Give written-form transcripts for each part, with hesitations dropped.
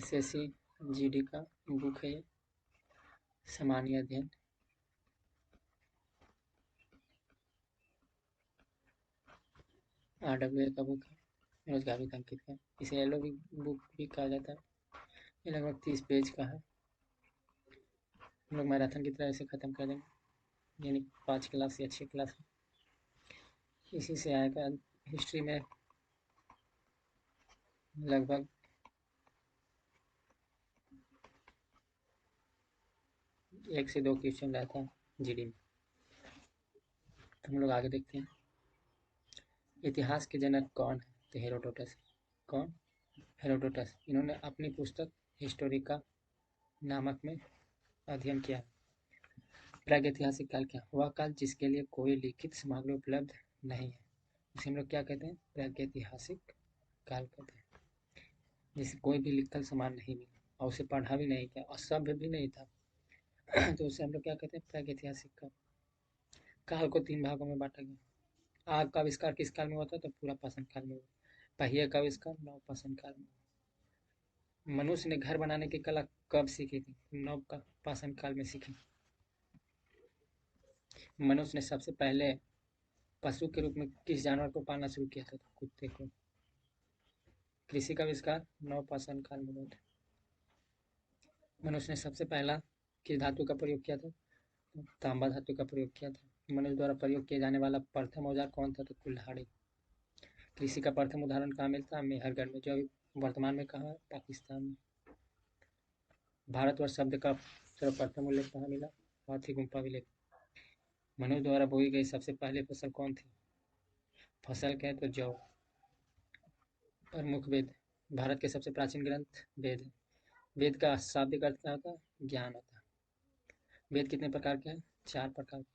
SSC GD का book है ये, सामान्य अध्ययन। आरडब्ल्यूए का बुक है, रोजगार अंकित का। इसे एलओ भी बुक भी कहा जाता है। ये लगभग 30 पेज का है। हम लोग मैराथन की तरह इसे ख़त्म कर देंगे, यानी 5 क्लास या 6 क्लास। इसी से आएगा हिस्ट्री में लगभग 1 से 2 क्वेश्चन रहता है जीडी में। हम लोग आगे देखते हैं। इतिहास के जनक कौन है? तो हेरोडोटस। कौन? हेरोडोटस। इन्होंने अपनी पुस्तक हिस्टोरिका नामक में अध्ययन किया। प्रागैतिहासिक काल क्या? वह काल जिसके लिए कोई लिखित सामग्री उपलब्ध नहीं है, उसे हम लोग क्या कहते हैं? प्रागैतिहासिक काल कहते हैं। जिसे कोई भी लिखल सामान नहीं मिला और उसे पढ़ा भी नहीं किया और सभ्य भी नहीं था तो उसे हम लोग क्या कहते हैं? प्रागैतिहासिक काल। काल को 3 भागों में बांटा गया। आग का आविष्कार किस काल में हुआ था? तो पूरा पाषाण काल में हुआ। पहिए का आविष्कार नवपाषाण काल में। मनुष्य ने घर बनाने की कला कब सीखी थी? नवपाषाण काल में सीखी। मनुष्य ने सबसे पहले पशु के रूप में किस जानवर को पालना शुरू किया था? तो कुत्ते को। कृषि का आविष्कार नवपाषाण काल में हुआ था। मनुष्य ने सबसे पहला किस धातु का प्रयोग किया था? तो तांबा धातु का प्रयोग किया था। मनुष्य द्वारा प्रयोग किया जाने वाला प्रथम औजार कौन था? तो कुल्हाड़ी। कृषि का प्रथम उदाहरण कहाँ मिलता है? मेहरगढ़ में, जो अभी वर्तमान में कहाँ है? पाकिस्तान में। भारतवर्ष शब्द का सर्वप्रथम उल्लेख कहाँ मिला? हाथी गुम्फा विलेख। मनुष्य द्वारा बोई गई सबसे पहली फसल कौन थी? फसल क्या है? तो जौ। प्रमुख वेद। भारत के सबसे प्राचीन ग्रंथ वेद है। वेद का शाब्दिक अर्थ क्या होता है? ज्ञान होता है। वेद कितने प्रकार के हैं? 4 प्रकार के।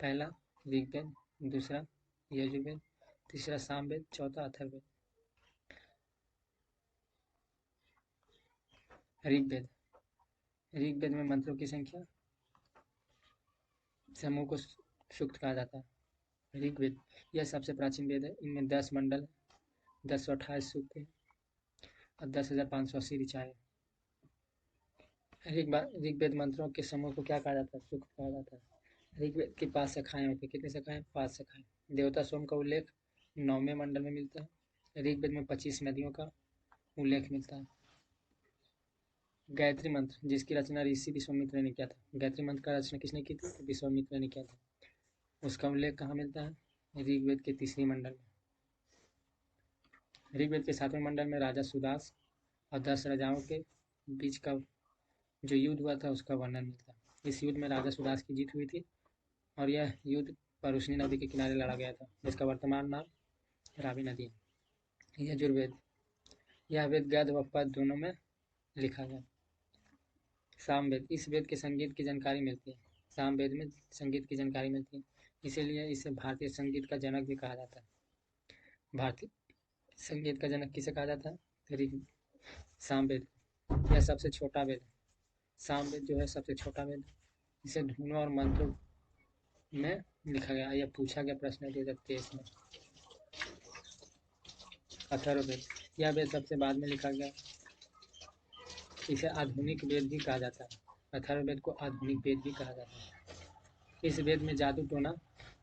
पहला ऋग्वेद, दूसरा यजुर्वेद, तीसरा सामवेद, चौथा अथर्ववेद। ऋग्वेद। ऋग्वेद में मंत्रों की संख्या, समूह को सूक्त कहा जाता है। ऋग्वेद यह सबसे प्राचीन वेद है। इनमें 10 मंडल, 1028 सूक्त हैं और 10,580 ऋचाएँ। ऋग्वेद मंत्रों के समूह को क्या कहा जाता है? सूक्त कहा जाता है। ऋग्वेद की 5 शाखाएं होती है। कितनी शाखाएं? 5 शाखाएं। देवता सोम का उल्लेख 9वें मंडल में मिलता है। ऋग्वेद में 25 नदियों का उल्लेख मिलता है। गायत्री मंत्र जिसकी रचना ऋषि विश्वामित्र ने किया था। गायत्री मंत्र का रचना किसने की थी? तो विश्वामित्र ने किया था। उसका उल्लेख कहाँ मिलता है? ऋग्वेद के 3रे मंडल में। ऋग्वेद के 7वें मंडल में राजा सुदास और 10 राजाओं के बीच का जो युद्ध हुआ था उसका वर्णन मिलता है। इस युद्ध में राजा सुदास की जीत हुई थी और यह युद्ध परुष्णी नदी के किनारे लड़ा गया था, जिसका वर्तमान नाम रावी नदी है। यजुर्वेद यह वेद गद्य व पद्य दोनों में लिखा गया। सामवेद इस वेद के संगीत की जानकारी मिलती है। सामवेद में संगीत की जानकारी मिलती है, इसीलिए इसे भारतीय संगीत का जनक भी कहा जाता है। भारतीय संगीत का जनक किसे कहा जाता है? सामवेद। यह सबसे छोटा वेद है। सामवेद जो है सबसे छोटा वेद। इसे धुनों और मंत्रों में लिखा गया। यह पूछा गया प्रश्न 2023 में। अथर्ववेद यह वेद सबसे बाद में लिखा गया। इसे आधुनिक वेद भी कहा जाता है। अथर्ववेद को आधुनिक वेद भी कहा जाता है। इस वेद में जादू टोना,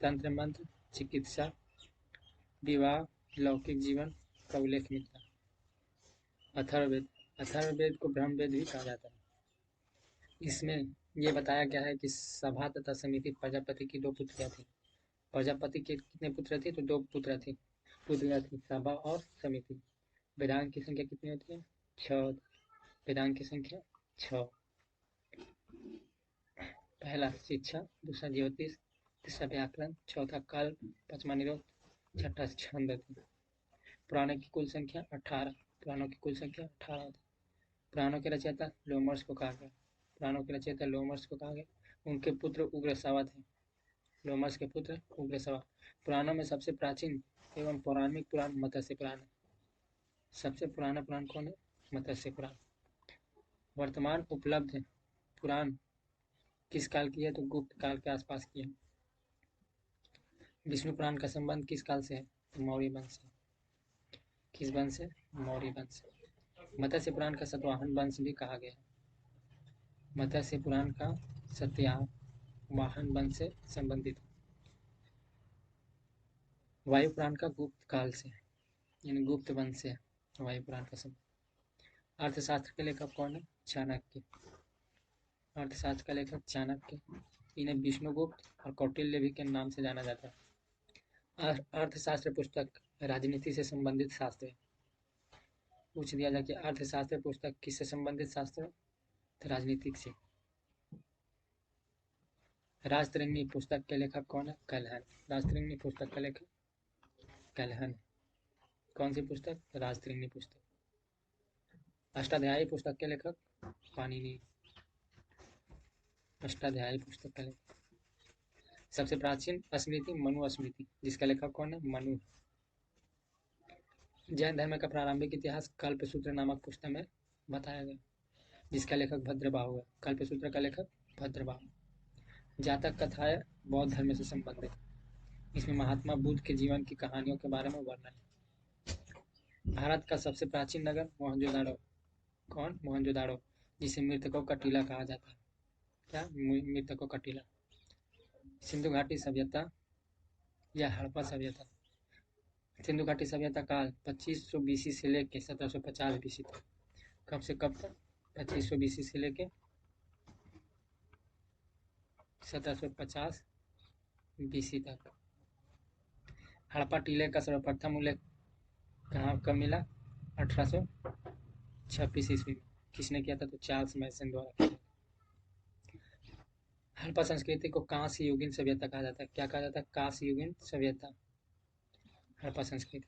तंत्र मंत्र, चिकित्सा, विवाह, लौकिक जीवन का उल्लेख मिलता है। अथर्ववेद को ब्रह्मवेद भी कहा जाता है। इसमें ये बताया गया है कि सभा तथा समिति प्रजापति की 2 पुत्रियां थी। प्रजापति के कितने पुत्र थे? तो 2 पुत्रियां थी, सभा और समिति। वेदांग की संख्या कितनी होती है? 6। वेदांग की संख्या 6। पहला शिक्षा, दूसरा ज्योतिष, तीसरा व्याकरण, चौथा कल्प, 5वां निरोध, 6ठा छंद। पुराणों की कुल संख्या 18। पुराणों की कुल संख्या 18 होती। पुराणों के रचयिता लोमर्स को कहा गया। पुराणों के रचयिता लोमर्स को कहा गया। उनके पुत्र उग्रश्रवा थे। लोमर्स के पुत्र उग्रश्रवा। पुराणों में सबसे प्राचीन एवं पौराणिक पुराण मत्स्य पुराण है। सबसे पुराना पुराण कौन है? मत्स्य पुराण। वर्तमान उपलब्ध पुराण किस काल की है? तो गुप्त काल के आसपास की है। विष्णु पुराण का संबंध किस काल से है? तो मौर्य वंश से। किस वंश से? मौर्य वंश से। मत्स्य पुराण का सतवाहन वंश भी कहा गया है। मत्स्य पुराण का सतवाहन वंश से संबंधित। वायु पुराण का गुप्त काल से यानी गुप्त वंश से वायु पुराण का संबंध। अर्थशास्त्र के लेखक कौन है? चाणक्य। अर्थशास्त्र का लेखक चाणक्य। इन्हें विष्णुगुप्त और कौटिल्य भी के नाम से जाना जाता है। अर्थशास्त्र पुस्तक राजनीति से संबंधित शास्त्र है। पूछ दिया जाए कि अर्थशास्त्र पुस्तक किससे संबंधित शास्त्र है? तो राजनीतिक से। राजतरंगिणी पुस्तक के लेखक कौन है? कलहन। राजतरंगिणी पुस्तक का लेखक कलहन। कौन सी पुस्तक? राजतरंगिणी पुस्तक। अष्टाध्यायी पुस्तक के लेखक पाणिनि। अष्टाध्यायी पुस्तक का लेखक। सबसे प्राचीन स्मृति मनु स्मृति, जिसका लेखक कौन है? मनु। जैन धर्म का प्रारंभिक इतिहास कल्पसूत्र नामक पुस्तक में बताया गया, जिसका लेखक भद्रबाहु है। कल्पसूत्र का लेखक भद्रबाहु। जातक कथाएं बौद्ध धर्म से संबंधित। इसमें महात्मा बुद्ध के जीवन की कहानियों के बारे में वर्णन है। भारत का सबसे प्राचीन नगर मोहनजोदाड़ो। कौन? मोहनजोदाड़ो, जिसे मृतकों का टीला कहा जाता है। क्या? मृतकों का टीला। सिंधु घाटी सभ्यता या हड़प्पा सभ्यता। सिंधु घाटी सभ्यता काल 2500 बीसी से लेकर 1750 बीसी तक। कब से कब तक? 2500 बीसी से लेकर 1750 बीसी तक। हड़प्पा टीले का सर्वप्रथम उल्लेख कहाँ कब मिला? 1826 ईस्वी में। किसने किया था? तो चार्ल्स मैसन द्वारा किया। हड़प्पा संस्कृति को कांस्य युगीन सभ्यता कहा जाता है। क्या कहा जाता है? कांस्य युगीन सभ्यता। हड़प्पा संस्कृति।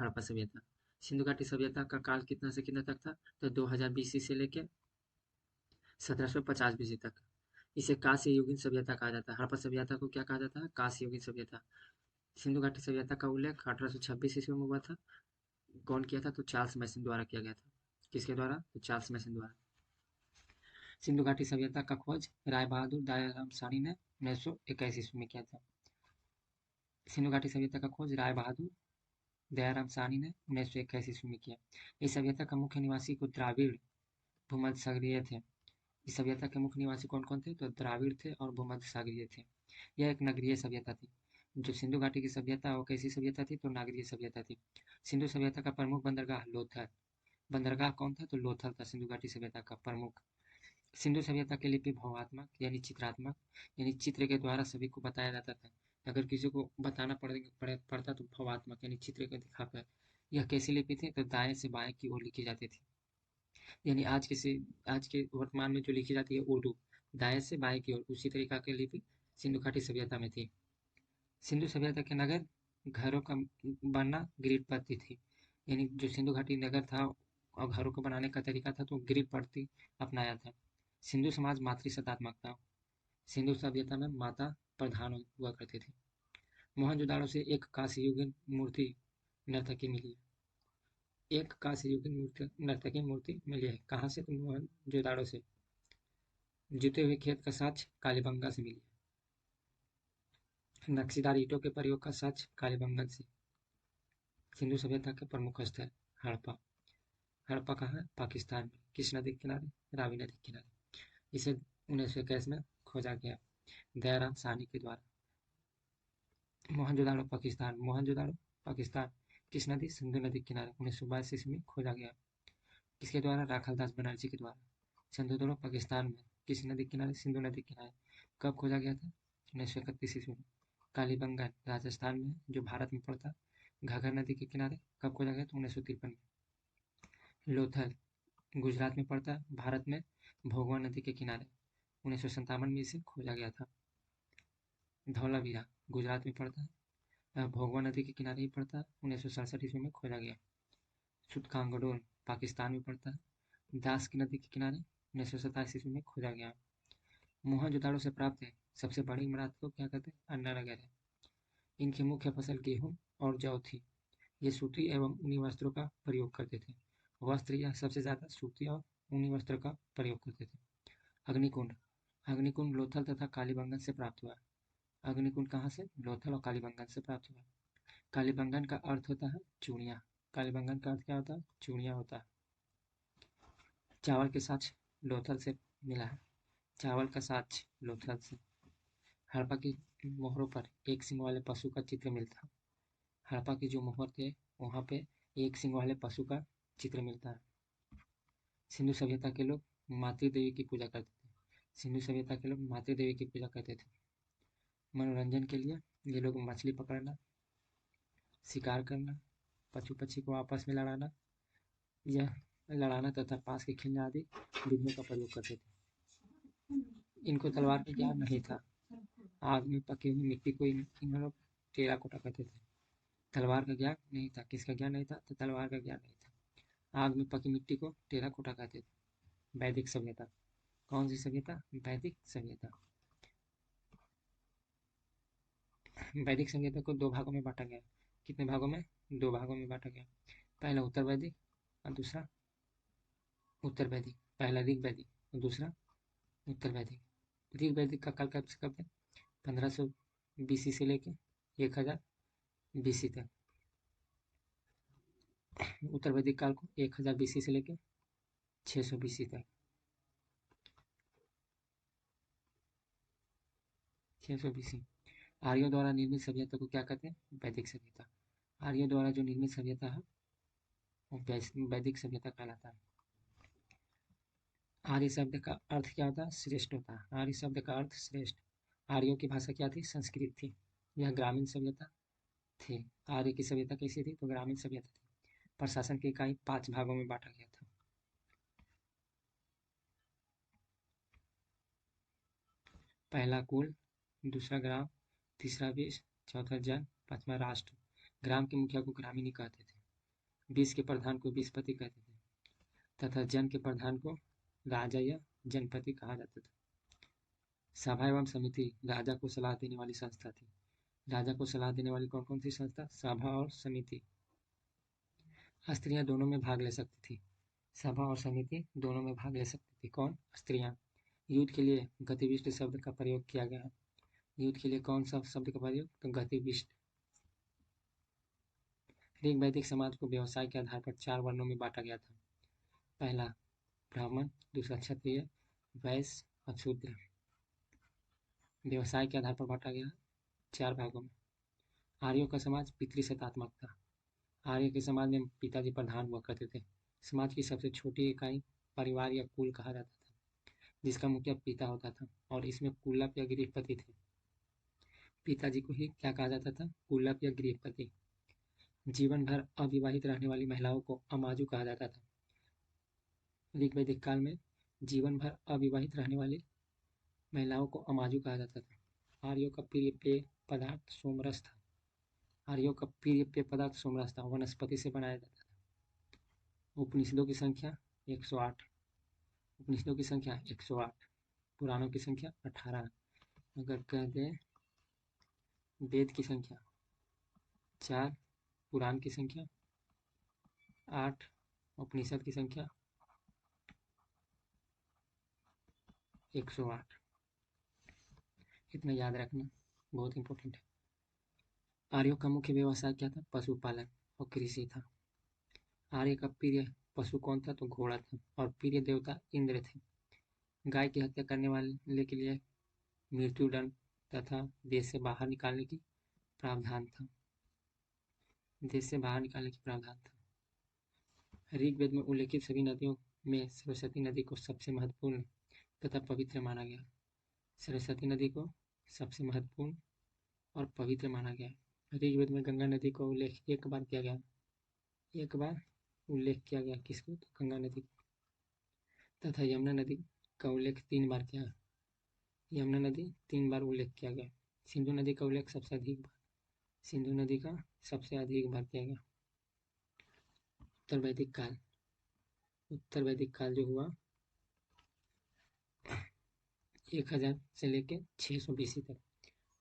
हड़प्पा सभ्यता। सिंधु घाटी सभ्यता का काल कितना से कितना तक था? तो 2000 बीसी से लेकर 1750 बीसी तक। इसे कांस्य युगीन सभ्यता कहा जाता है। हड़प्पा सभ्यता को क्या कहा जाता है? कांस्य युगीन सभ्यता। सिंधु घाटी सभ्यता का उल्लेख 1826 ईस्वी में हुआ था। कौन किया था? तो चार्ल्स मैसन द्वारा किया गया था। किसके द्वारा? तो चार्ल्स मैसन द्वारा। सिंधु घाटी सभ्यता का खोज राय बहादुर दयाराम साहनी ने 1921 ईस्वी में किया था। सिंधु घाटी सभ्यता का खोज राय बहादुर दयाराम साहनी ने 1921 ईस्वी में किया। इस सभ्यता का मुख्य निवासी को द्राविड़ भूमध्य सागरीय थे। इस सभ्यता के मुख्य निवासी कौन कौन थे? तो द्राविड़ थे और भूमध्य सागरीय थे। यह एक नगरीय सभ्यता थी। जो सिंधु घाटी की सभ्यता वो कैसी सभ्यता थी? तो नागरीय सभ्यता थी। सिंधु सभ्यता का प्रमुख बंदरगाह लोथल। बंदरगाह कौन था? तो लोथल था सिंधु घाटी सभ्यता का प्रमुख। सिंधु सभ्यता की लिपि भवात्मक यानी चित्रात्मक यानी चित्र के द्वारा सभी को बताया जाता था। अगर किसी को बताना पड़ता तो भवात्मक यानी चित्र को दिखाकर। यह कैसी लिपि थी? तो दाएं से बाएं की ओर लिखी जाती थी। यानी आज के वर्तमान में जो लिखी जाती है उर्दू, दाएं से बाएं की ओर, उसी तरीका की लिपि सिंधु घाटी सभ्यता में थी। सिंधु सभ्यता के नगर घरों का बनना ग्रिड पद्धति थी। यानी जो सिंधु घाटी नगर था और घरों को बनाने का तरीका था तो ग्रिड पद्धति अपनाया था। सिंधु समाज मातृसत्तात्मक था। सिंधु सभ्यता में माता प्रधान हुआ करती थी। मोहनजोदाड़ो से एक कांस्य युगीन मूर्ति नर्तकी मिली है। एक कांस्य युगीन नर्तकी मूर्ति मिली है। कहाँ से? तो मोहनजोदाड़ो से। जुते हुए खेत का साक्ष्य कालीबंगा से मिली है। नक्शीदार ईंटों के प्रयोग का साक्ष्य कालीबंगा से। सिंधु सभ्यता के प्रमुख स्थल हड़प्पा। हड़प्पा कहाँ है? पाकिस्तान में। किस नदी के किनारे? रावी नदी के किनारे। इसे 1921 में खोजा गया दयाराम साहनी के द्वारा। मोहनजोदाड़ो पाकिस्तान। मोहनजोदाड़ो पाकिस्तान किस नदी? सिंधु नदी के किनारे 1922 ईस्वी में खोजा गया। किसके द्वारा? राखालदास बनर्जी के द्वारा। सिंधुदुर्ग पाकिस्तान में किस नदी के किनारे? सिंधु नदी के किनारे। कब खोजा गया था? 1931 ईस्वी में। कालीबंगन राजस्थान में जो भारत में पड़ता। घाघर नदी के किनारे कब खोजा गया? तो 1953 में। लोथल गुजरात में पड़ता है, भारत में भोगवा नदी के किनारे 1957 में इसे खोजा गया था। धौलावीरा गुजरात में पड़ता है, भोगवा नदी के किनारे ही पड़ता है, 1967 ईस्वी में खोजा गया। सुतकांगडोल पाकिस्तान में पड़ता है, दास की नदी के किनारे 1927 ईस्वी में खोजा गया। मोहनजोदाड़ो से प्राप्त है सबसे बड़ी इमारत को क्या कहते हैं? अन्नानगर है। इनकी मुख्य फसल गेहूं और जौ थी। ये सूती एवं ऊनी वस्त्रों का प्रयोग करते थे। वस्त्र यह सबसे ज्यादा सूती और ऊनी वस्त्र का प्रयोग करते थे। अग्निकुंड अग्निकुंड लोथल तथा कालीबंगन से प्राप्त हुआ। अग्निकुंड कहाँ से? लोथल और कालीबंगन से प्राप्त हुआ। कालीबंगन का अर्थ होता है चूड़ियाँ। कालीबंगन का अर्थ क्या होता है? चूड़ियाँ होता है। चावल के साथ लोथल से मिला है। चावल का साथ लोथल से। हड़प्पा की मोहरों पर एक सिंग वाले पशु का चित्र मिलता है। हड़प्पा की जो मोहर थे वहाँ पे एक सिंग वाले पशु का चित्र मिलता है। सिंधु सभ्यता के लोग मातृ देवी की पूजा करते थे। सिंधु सभ्यता के लोग मातृ देवी की पूजा करते थे। मनोरंजन के लिए ये लोग मछली पकड़ना, शिकार करना, पशु पक्षी को आपस में लड़ाना या लड़ाना तथा पास के खेलने आदि विधियों का प्रयोग करते थे। इनको तलवार का ज्ञान नहीं था। आग में पकी हुई मिट्टी को इन लोग टेराकोटा कहते थे। तलवार का ज्ञान नहीं था। किसका ज्ञान नहीं था? तो तलवार का ज्ञान नहीं था। आग में पकी मिट्टी को टेराकोटा कहते थे। वैदिक सभ्यता। कौन सी सभ्यता? वैदिक सभ्यता। वैदिक सभ्यता को दो भागों में बांटा गया। कितने भागों में? दो भागों में बांटा गया। पहला उत्तर वैदिक और दूसरा उत्तर वैदिक। पहला ऋग वैदिक और दूसरा उत्तर वैदिक। ऋग वैदिक का काल कब से कब है? 1500 BC से लेके 1000 BC तक। उत्तर वैदिक काल को 1000 BC से लेके 600 BC तक। 600 BC। आर्यों द्वारा निर्मित सभ्यता को क्या कहते हैं? वैदिक सभ्यता। आर्यों द्वारा जो निर्मित सभ्यता है वो वैदिक सभ्यता कहलाता है। आर्य शब्द का अर्थ क्या होता है? श्रेष्ठ होता है। आर्य शब्द का अर्थ श्रेष्ठ। आर्यों की भाषा क्या थी? संस्कृत थी। यह ग्रामीण सभ्यता थी। आर्य की सभ्यता कैसी थी? तो ग्रामीण सभ्यता थी। प्रशासन की इकाई 5 भागों में बांटा गया था। पहला कुल, दूसरा ग्राम, तीसरा विष, चौथा जन, पांचवा राष्ट्र। ग्राम के मुखिया को ग्रामीणी कहते थे। विष के प्रधान को विषपति कहते थे तथा जन के प्रधान को राजा या जनपति कहा जाता था। सभा एवं समिति राजा को सलाह देने वाली संस्था थी। राजा को सलाह देने वाली कौन कौन सी संस्था? सभा और समिति। स्त्रियां दोनों में भाग ले सकती थी। सभा और समिति दोनों में भाग ले सकती थी। कौन? स्त्रियां। युद्ध के लिए गतिविष्ट शब्द का प्रयोग किया गया है। युद्ध के लिए कौन सा शब्द का प्रयोग? तो गतिविष्ट। ऋग वैदिक समाज को व्यवसाय के आधार पर 4 वर्णों में बांटा गया था। पहला ब्राह्मण, दूसरा क्षत्रिय, वैश्य और शूद्र। व्यवसाय के आधार पर बांटा गया 4 भागों में। आर्यों का समाज पितृसत्तात्मक था। आर्य के समाज में पिताजी प्रधान हुआ करते थे। समाज की सबसे छोटी इकाई परिवार या कुल कहा जाता था, जिसका मुखिया पिता होता था और इसमें कुलप या गृहपति थे। पिताजी को ही क्या कहा जाता था? कुलप या गृहपति। जीवन भर अविवाहित रहने वाली महिलाओं को अमाजु कहा जाता था। ऋग वैदिक काल में जीवन भर अविवाहित रहने वाली महिलाओं को अमाजु कहा जाता था। आर्यों का प्रिय पेय पदार्थ सोमरस था। आर्यों का प्रिय पेय पदार्थ सोमरस था। वनस्पति से बनाया जाता था। उपनिषदों की संख्या 108। उपनिषदों की संख्या 108। पुराणों की संख्या 18। अगर कह दें वेद की संख्या 4, पुराण की संख्या 8, उपनिषद की संख्या 108। इतना याद रखना, बहुत इंपॉर्टेंट है। आर्यों का मुख्य व्यवसाय क्या था? पशुपालन और कृषि था। आर्य का प्रिय पशु कौन था? तो घोड़ा था और प्रिय देवता इंद्र थे। गाय की हत्या करने वाले के लिए मृत्युदंड तथा देश से बाहर निकालने की प्रावधान था। देश से बाहर निकालने की प्रावधान था। ऋग्वेद में उल्लेखित सभी नदियों में सरस्वती नदी को सबसे महत्वपूर्ण तथा पवित्र माना गया। सरस्वती नदी को सबसे महत्वपूर्ण और पवित्र माना गया। ऋग्वेद में गंगा नदी का उल्लेख एक बार किया गया। एक बार उल्लेख किया गया किसको? तो गंगा नदी तथा यमुना नदी का उल्लेख 3 बार किया। यमुना नदी 3 बार उल्लेख किया गया। सिंधु नदी का उल्लेख सबसे अधिक बार, सिंधु नदी का सबसे अधिक बार किया गया। उत्तर वैदिक काल। उत्तर वैदिक काल जो हुआ 1000 से लेकर 600 BC तक।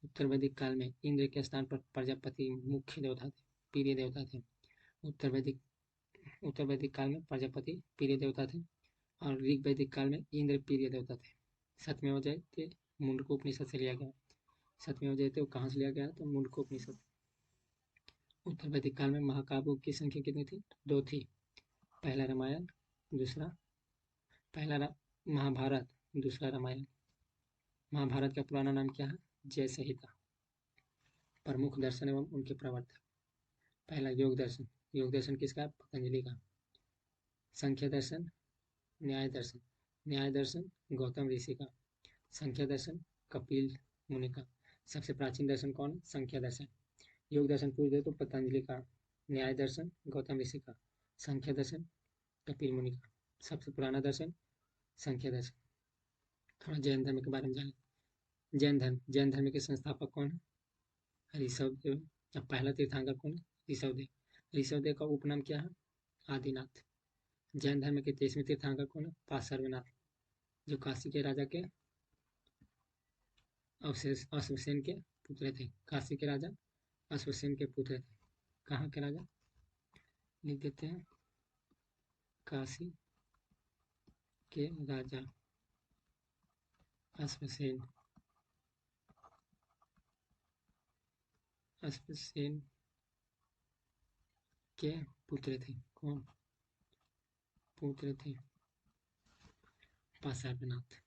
उत्तर वैदिक काल में इंद्र के स्थान पर प्रजापति मुख्य देवता थे, प्रिय देवता थे। उत्तर वैदिक काल में प्रजापति प्रिय देवता थे और ऋग वैदिक काल में इंद्र प्रिय देवता थे। सत्यमेव जयते मुंडको उपनिषद से लिया गया। सत्यमेव जयते कहाँ से लिया गया? तो मुंडको उपनिषद। उत्तर वैदिक काल में महाकाव्यों की संख्या कितनी थी? 2 थी। पहला रामायण, दूसरा पहला महाभारत, दूसरा रामायण। महाभारत का पुराना नाम क्या है? जय संहिता। प्रमुख दर्शन एवं उनके प्रवर्तक। पहला योग दर्शन। योग दर्शन किसका? पतंजलि का। संख्या दर्शन, न्याय दर्शन। न्याय दर्शन गौतम ऋषि का। संख्या दर्शन कपिल मुनि का। सबसे प्राचीन दर्शन कौन है? संख्या दर्शन। योग दर्शन पूछ दे तो पतंजलि का। न्याय दर्शन गौतम ऋषि का। संख्या दर्शन कपिल मुनि का। सबसे पुराना दर्शन संख्या दर्शन। थोड़ा जैन धर्म के बारे में जाने। जैन धर्म के संस्थापक कौन है? ऋषभ देव। अब पहला तीर्थंकर कौन है? ऋषभ देव। ऋषभ देव का उपनाम क्या है? आदिनाथ। जैन धर्म के 23वें तीर्थंकर कौन है? पार्श्वनाथ, जो काशी के राजा के अश्वसेन के पुत्र थे। काशी के राजा अश्वसेन के पुत्र थे। कहाँ के राजा? लिख देते हैं, काशी के राजा अश्वसेन। अश्वसेन के पुत्र थे। कौन पुत्र थे? पार्श्वनाथ।